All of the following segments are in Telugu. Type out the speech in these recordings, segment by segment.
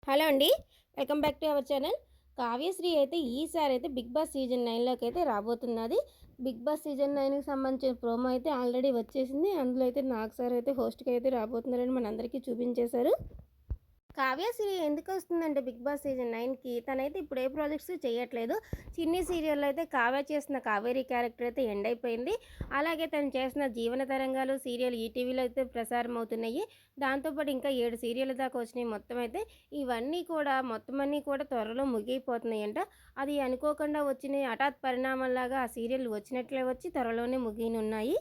హలో అండి. Welcome back to our channel. Kavyasri అయితే ఈసారి అయితే 'బిగ్ బాస్' సీజన్ 9లోకి అయితే రాబోతున్నది. 'బిగ్ బాస్' సీజన్ 9కి సంబంధించిన ప్రోమో అయితే ఆల్రెడీ వచ్చేసింది. అందులో అయితే నాగ్ సార్ అయితే హోస్ట్‌గా అయితే రాబోతున్నారని మనందరికీ చూపించేశారు. కావ్యశ్రీ ఎందుకొస్తుందంటే 'బిగ్ బాస్' సీజన్ 9కి తనైతే ఇప్పుడు ఏ ప్రాజెక్ట్స్ చేయట్లేదు. చిన్ని సీరియల్‌లో అయితే కావ్య చేసిన కావేరి క్యారెక్టర్ అయితే ఎండ్ అయిపోయింది. అలాగే తను చేసిన జీవన తరంగాలు సీరియల్ ఈటీవీలో అయితే ప్రసారం అవుతున్నాయి. దాంతో పాటు ఇంకా 7 సీరియల్ దాకా వచ్చినాయి మొత్తం అయితే. ఇవన్నీ కూడా మొత్తం అన్నీ కూడా త్వరలో ముగియపోతున్నాయంట. అది అనుకోకుండా వచ్చిన హఠాత్ పరిణామంలాగా ఆ సీరియల్ వచ్చినట్లే వచ్చి త్వరలోనే ముగియనున్నాయి.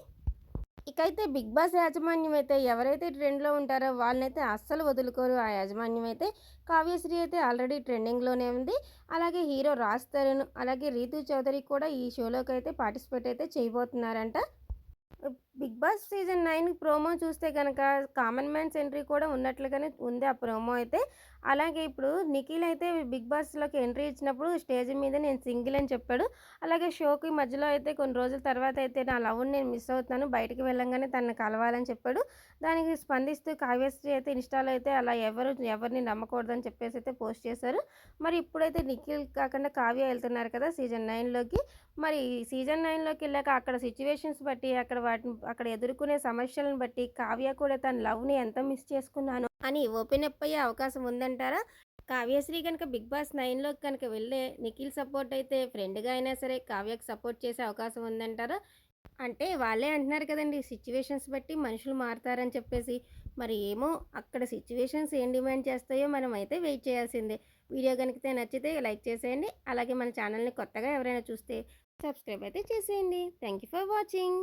ఇకైతే 'బిగ్ బాస్' యాజమాన్యం అయితే ఎవరైతే ట్రెండ్‌లో ఉంటారో వాళ్ళనైతే అస్సలు వదులుకోరు. ఆ యాజమాన్యం అయితే కావ్యశ్రీ అయితే ఆల్రెడీ ట్రెండింగ్‌లోనే ఉంది. అలాగే హీరో 'రాజ్ తరుణ్' అలాగే 'రీతూ చౌదరి' కూడా ఈ షోలోకైతే పార్టిసిపేట్ అయితే చేయబోతున్నారంట. 'బిగ్ బాస్' సీజన్ 9 ప్రోమో చూస్తే గనక కామన్ మ్యాన్స్ ఎంట్రీ కూడా ఉన్నట్లుగానే ఉంది ఆ ప్రోమో అయితే. అలాగే ఇప్పుడు నిఖిల్ అయితే 'బిగ్ బాస్‌లోకి ఎంట్రీ ఇచ్చినప్పుడు స్టేజ్ మీద నేను సింగిల్ అని చెప్పాడు. అలాగే షోకి మధ్యలో అయితే కొన్ని రోజుల తర్వాత అయితే నా లవ్‌ని నేను మిస్ అవుతున్నాను. బయటికి వెళ్ళంగానే తనని కలవాలని చెప్పాడు. దానికి స్పందిస్తూ కావ్యశ్రీ అయితే ఇన్‌స్టాలో అయితే అలా ఎవరిని నమ్మకూడదని చెప్పేసి అయితే పోస్ట్ చేశారు. మరి ఇప్పుడైతే నిఖిల్ కాకుండా కావ్య ఎళ్తున్నారు కదా సీజన్ 9లోకి. మరి సీజన్ 9లోకెళ్ళాక అక్కడ సిట్యుయేషన్స్ బట్టి, అక్కడ ఎదుర్కొనే సమస్యలను బట్టి కావ్య కూడా తన లవ్‌ని ఎంత మిస్ చేసుకున్నానో అని ఓపెన్ అప్ అయ్యే అవకాశం ఉందంటారా? కావ్యశ్రీ గనుక 'బిగ్ బాస్ 9లోకి కనుక వెళ్ళే నిఖిల్ సపోర్ట్ అయితే ఫ్రెండ్‌గా అయినా సరే కావ్యకి సపోర్ట్ చేసే అవకాశం ఉందంటారా? అంటే వాళ్ళే అంటున్నారు కదండీ! సిట్యుయేషన్స్ బట్టి మనుషులు మారతారని చెప్పేసి. మరి ఏమో అక్కడ సిట్యుయేషన్స్ ఏం డిమాండ్ చేస్తాయో మనమైతే వెయిట్ చేయాల్సిందే. వీడియో గనుక నచ్చితే లైక్ చేసేయండి. అలాగే మన ఛానల్‌ని కొత్తగా ఎవరైనా చూస్తే సబ్స్క్రైబ్ అయితే చేసేయండి. Thank you for watching.